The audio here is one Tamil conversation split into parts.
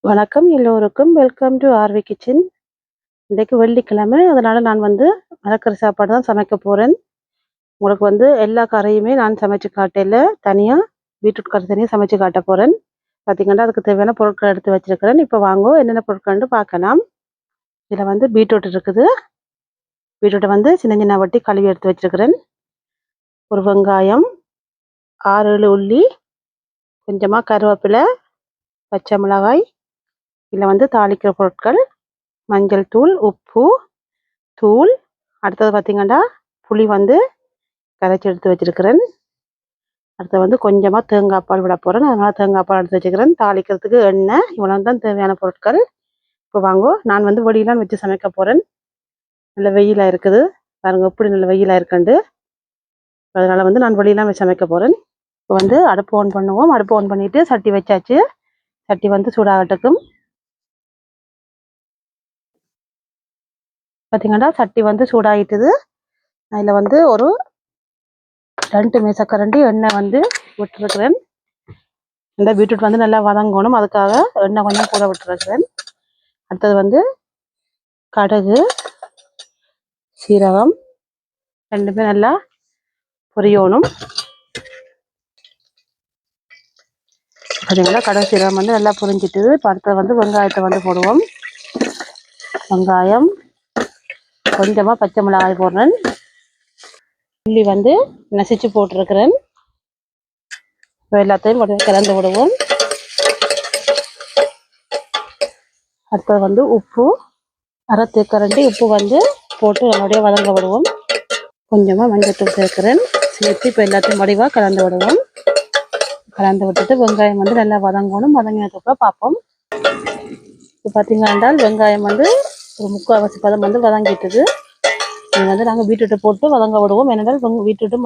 வணக்கம் எல்லோருக்கும். Welcome to RV kitchen. இன்றைக்கு வெள்ளிக்கிழமை, அதனால் நான் மரக்கறி சாப்பாடு தான் சமைக்க போகிறேன். உங்களுக்கு எல்லா கறியுமே நான் சமைச்சு காட்டையில் தனியாக பீட்ரூட் கறி தனியாக சமைச்சு காட்ட போகிறேன். பார்த்திங்கன்னா அதுக்கு தேவையான பொருட்கள் எடுத்து வச்சுருக்கிறேன். இப்போ வாங்க என்னென்ன பொருட்கள்னு பார்க்கலாம். இதில் பீட்ரூட் இருக்குது. பீட்ரூட்டை சின்ன சின்ன வட்டி கழுவி எடுத்து வச்சுருக்கிறேன். ஒரு வெங்காயம், 6-7 உள்ளி, கொஞ்சமாக கருவேப்பிலை, பச்சை மிளகாய், இதில் தாளிக்கிற பொருட்கள் மஞ்சள் தூள், உப்பு, தூள். அடுத்தது பார்த்திங்கன்னா புளி கரைச்சி எடுத்து வச்சுருக்கிறேன். அடுத்து கொஞ்சமாக தேங்காய் பால் விட போகிறேன். அதனால் தேங்காய் பால் எடுத்து வச்சுக்கிறேன். தாளிக்கிறதுக்கு எண்ணெய், இவ்வளோ தான் தேவையான பொருட்கள். இப்போ வாங்கோ, நான் வெடியெல்லாம் வச்சு சமைக்க போகிறேன். நல்ல வெயிலாக இருக்குது பாருங்கள், எப்படி நல்ல வெயிலாக இருக்குண்டு. அதனால் நான் வெளியெல்லாம் வச்சு சமைக்க போகிறேன். இப்போ அடுப்பு ஆன் பண்ணுவோம். அடுப்பு ஆன் பண்ணிவிட்டு சட்டி வச்சாச்சு. சட்டி சூடாகட்டுக்கும். பார்த்திங்கன்னா சட்டி சூடாகிட்டுது. அதில் ஒரு 2 மேசக்கரண்டி எண்ணெய் விட்டுருக்குறேன். இந்த பீட்ரூட் நல்லா வதங்கணும், அதுக்காக எண்ணெய் கொஞ்சம் கூட விட்டுருக்குறேன். அடுத்தது கடுகு, சீரகம் ரெண்டுமே நல்லா பொரியணும். பார்த்தீங்கன்னா கடுகு சீரகம் நல்லா பொரிஞ்சிட்டுது. இப்போ அடுத்தது வெங்காயத்தை போடுவோம். வெங்காயம், கொஞ்சமாக பச்சை மிளகாய் போடுறேன். உள்ளி நசிச்சு போட்டிருக்கிறேன். எல்லாத்தையும் கலந்து விடுவோம். அடுத்தது உப்பு, 1/2 தேக்கரண்டி உப்பு போட்டு என்னுடைய வதங்க விடுவோம். கொஞ்சமாக மஞ்சத்தூள் சேர்க்கிறேன். சேர்த்து இப்போ எல்லாத்தையும் வடிவாக கலந்து விடுவோம். கலந்து விட்டுட்டு வெங்காயம் நல்லா வதங்கணும். வதங்கினதுக்கப்புறம் பார்ப்போம். இப்போ பார்த்தீங்கன்னா வெங்காயம் ஒரு 3/4 பதம் வதங்கிட்டுது. இது நாங்கள் பீட்ரூட்டை போட்டு வதங்க விடுவோம். ஏனென்றால் பீட்ரூட்டும்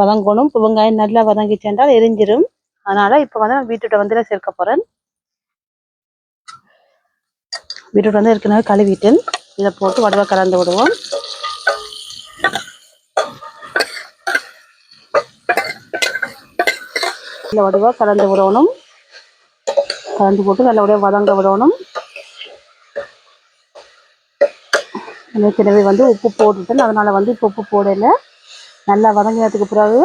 வதங்கணும். இப்போ வெங்காயம் நல்லா வதங்கிச்சு என்றால் எரிஞ்சிடும். அதனால் இப்போ நான் பீட்ரூட்டை சேர்க்க போகிறேன். பீட்ரூட் ஏற்கனவே கழுவிட்டேன். இதை போட்டு வடிவாக கலந்து விடுவோம். இந்த வடிவாக கலந்து விடணும். கலந்து போட்டு நல்லபடியாக வதங்க விடணும். ஏற்கனவே உப்பு போட்டுட்டேன். அதனால் இப்போ உப்பு போடலை. நல்லா வதங்கினதுக்கு பிறகு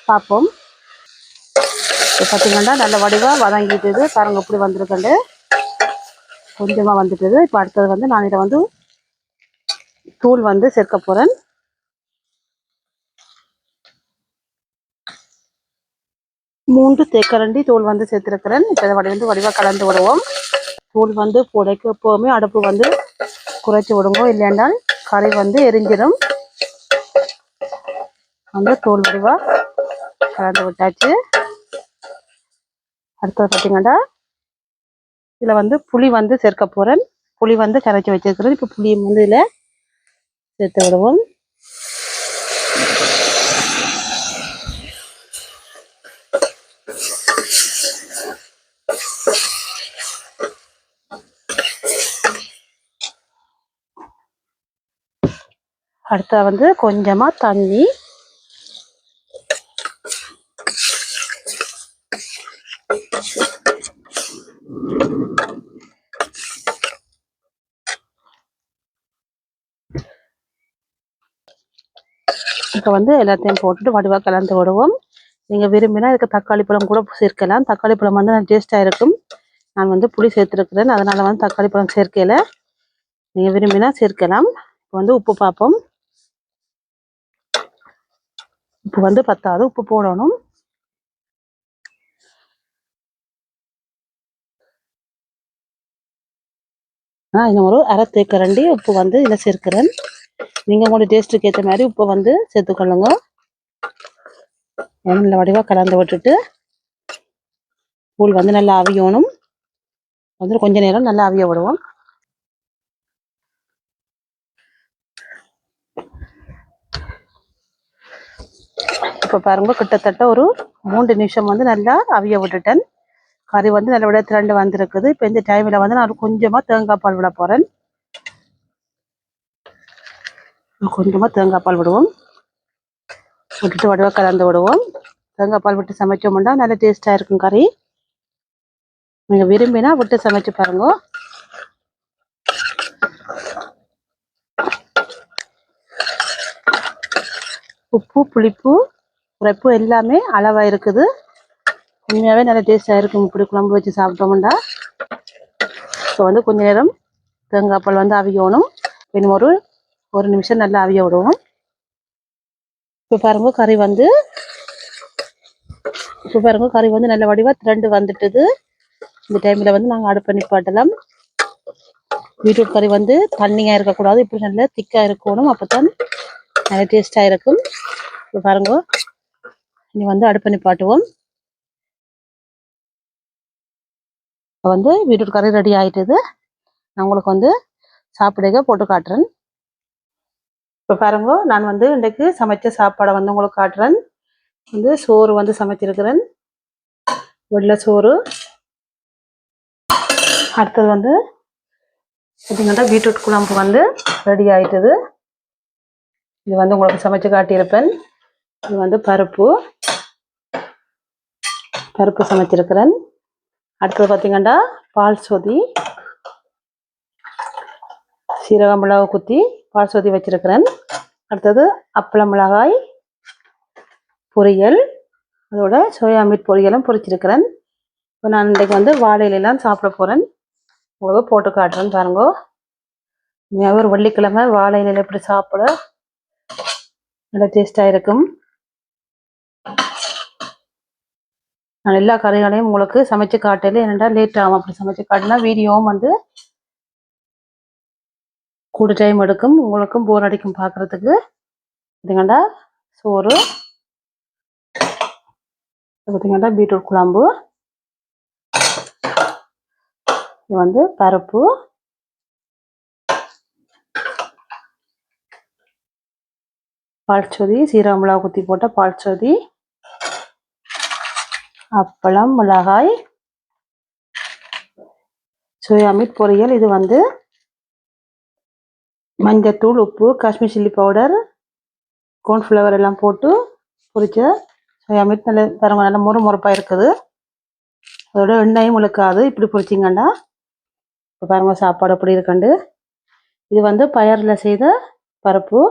பார்ப்போம். இப்போ பார்த்தீங்கன்னா நல்ல வடிவாக வதங்கிட்டுது. பாருங்க இப்படி வந்திருக்கண்டு கொஞ்சமாக வந்துட்டுது. இப்போ அடுத்தது நான் இதை தூள் சேர்க்க போகிறேன். மூன்று தேக்கரண்டி தூள் சேர்த்துருக்கிறேன். இப்போ இதை வடிவாக கலந்து விடுவோம். தூள் போடைக்கு எப்போவுமே அடுப்பு குறைச்சி விடுங்க, இல்லைன்றால் கறி எரிஞ்சிடும். தூள் வடிவாக கலந்து விட்டாச்சு. அடுத்தது பார்த்தீங்கன்னா இதில் புளி சேர்க்க போகிறேன். புளி கரைச்சி வச்சிருக்கிறேன். இப்போ புளியை இதில் சேர்த்து விடுவோம். அடுத்த கொஞ்சமாக தண்ணி, இப்போ எல்லாத்தையும் போட்டுட்டு வடிவாக கலந்து விடுவோம். நீங்கள் விரும்பினா இதுக்கு தக்காளி பழம் கூட சேர்க்கலாம். தக்காளி பழம் டேஸ்ட்டாக இருக்கும். நான் புளி சேர்த்துருக்கிறேன். அதனால் தக்காளி பழம் சேர்க்கலை. நீங்கள் விரும்பினா சேர்க்கலாம். இப்போ உப்பு பார்ப்போம். உப்பு பத்தாது, உப்பு போடணும். இன்னும் ஒரு 1/2 தேக்கரண்டி உப்பு இதில் சேர்க்கிறேன். நீங்கள் உங்களோட டேஸ்ட்டுக்கு ஏற்ற மாதிரி உப்பை சேர்த்துக்கொள்ளுங்க. நல்ல வடிவாக கலந்து விட்டுட்டு தூள் நல்லா அவியணும். கொஞ்ச நேரம் நல்லா அவிய விடுவோம். இப்போ பாருங்க, கிட்டத்தட்ட ஒரு 3 நிமிஷம் நல்லா அவிய விட்டுட்டேன். கறி நல்லபடியாக திரண்டு வந்திருக்குது. இப்போ இந்த டைமில் நான் கொஞ்சமாக தேங்காய் பால் விட போகிறேன். கொஞ்சமாக தேங்காய் பால் விடுவோம். விட்டுட்டு வடிவாக கலந்து விடுவோம். தேங்காய் பால் விட்டு சமைச்சோம்னா நல்ல டேஸ்ட்டாக இருக்கும் கறி. நீங்கள் விரும்பினா விட்டு சமைச்சு பாருங்க. உப்பு, புளிப்பு, உரைப்பு எல்லாமே அளவாக இருக்குது. உண்மையாகவே நல்ல டேஸ்ட்டாக இருக்கும். இப்படி குழம்பு வச்சு சாப்பிட்டோம்னா. இப்போ வந்து கொஞ்ச நேரம் தேங்காய் பால் வந்து அவியணும். இன்னும் ஒரு நிமிஷம் நல்லா அவிய விடுவோம். இப்போ பாருங்க கறி வந்து நல்ல வடிவாக திரண்டு வந்துட்டுது. இந்த டைமில் வந்து நாங்கள் அடுப்பை நிப்பாட்டலாம். பீட்ரூட் கறி வந்து தண்ணியாக இருக்கக்கூடாது, இப்படி நல்லா திக்காக இருக்கணும். அப்போ தான் நல்ல டேஸ்ட்டாக இருக்கும். இப்போ பாருங்க இனி வந்து அடுப்பை நிப்பாட்டுவோம். இப்போ வந்து பீட்ரூட் கறி ரெடி ஆகிட்டுது. நான் உங்களுக்கு வந்து சாப்பிடுக போட்டு காட்டுறேன். இப்போ பாருங்க நான் வந்து இன்றைக்கு சமைச்ச சாப்பாடை வந்து உங்களுக்கு காட்டுறேன். வந்து சோறு வந்து சமைச்சிருக்கிறேன், வெள்ளை சோறு. அடுத்தது வந்து பார்த்தீங்கன்னா பீட்ரூட் குழம்பு வந்து ரெடி ஆகிட்டுது. இது வந்து உங்களுக்கு சமைச்சு காட்டியிருப்பேன். இது வந்து பருப்பு சமைச்சிருக்கிறேன். அடுத்தது பார்த்தீங்கன்னா பால் சொதி, சீரக மிளகு குத்தி பால் சொதி வச்சிருக்கிறேன். அடுத்தது அப்பளம் மிளகாய் பொரியல், அதோட சோயா மீட் பொரியலும் பொரிச்சிருக்கிறேன். இப்போ நான் இன்றைக்கு வந்து வாழை இலையெல்லாம் சாப்பிட போகிறேன். உங்களுக்கு போட்டு காட்டுறேன் பாருங்க. ஒரு வெள்ளிக்கிழமை வாழை இலையில எப்படி சாப்பிட நல்லா டேஸ்டாக இருக்கும். நான் எல்லா கறிகளையும் உங்களுக்கு சமைச்சு காட்டல, என்னென்னா லேட் ஆகும். அப்படி சமைச்சு காட்டினா வீடியோவும் வந்து கூட டைம் எடுக்கும், உங்களுக்கும் போர் அடிக்கும் பார்க்குறதுக்கு. இதுங்கண்டா சோறு, பார்த்தீங்கன்னா பீட்ரூட் குழம்பு, இது வந்து பருப்பு, பால் சொதி, சீரக மிளகாய் குத்தி போட்ட பால் சொதி, அப்பளம் மிளகாய், சோயா மீட் பொரியல். இது வந்து மஞ்சத்தூள், உப்பு, காஷ்மீர் சில்லி பவுடர், கார்ன்ஃப்ளவர் எல்லாம் போட்டு பொரிச்ச சோயா மீட். நல்ல பாருங்க நல்ல முறுமுறுப்பாக இருக்குது. அதோட எண்ணெயும் முழுக்காது. இப்படி பொரிச்சிங்கன்னா இப்போ பாருங்க சாப்பாடு எப்படி இருக்குண்டு. இது வந்து பயரில் செய்த பருப்பு.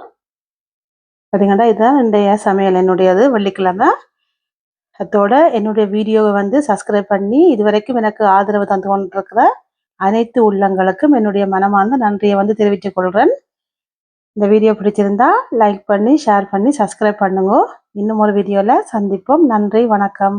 பார்த்தீங்கன்னா இதுதான் இன்றைய சமையல் என்னுடையது, வெள்ளிக்கிழமை. அதோட என்னுடைய வீடியோவை வந்து சப்ஸ்கிரைப் பண்ணி இதுவரைக்கும் எனக்கு ஆதரவு தந்து கொண்டிருக்கிற அனைத்து உள்ளங்களுக்கும் என்னுடைய மனமார்ந்த நன்றியை வந்து தெரிவித்துக் கொள்கிறேன். இந்த வீடியோ பிடிச்சிருந்தா லைக் பண்ணி, ஷேர் பண்ணி, சப்ஸ்கிரைப் பண்ணுங்க. இன்னும் ஒரு வீடியோவில் சந்திப்போம். நன்றி, வணக்கம்.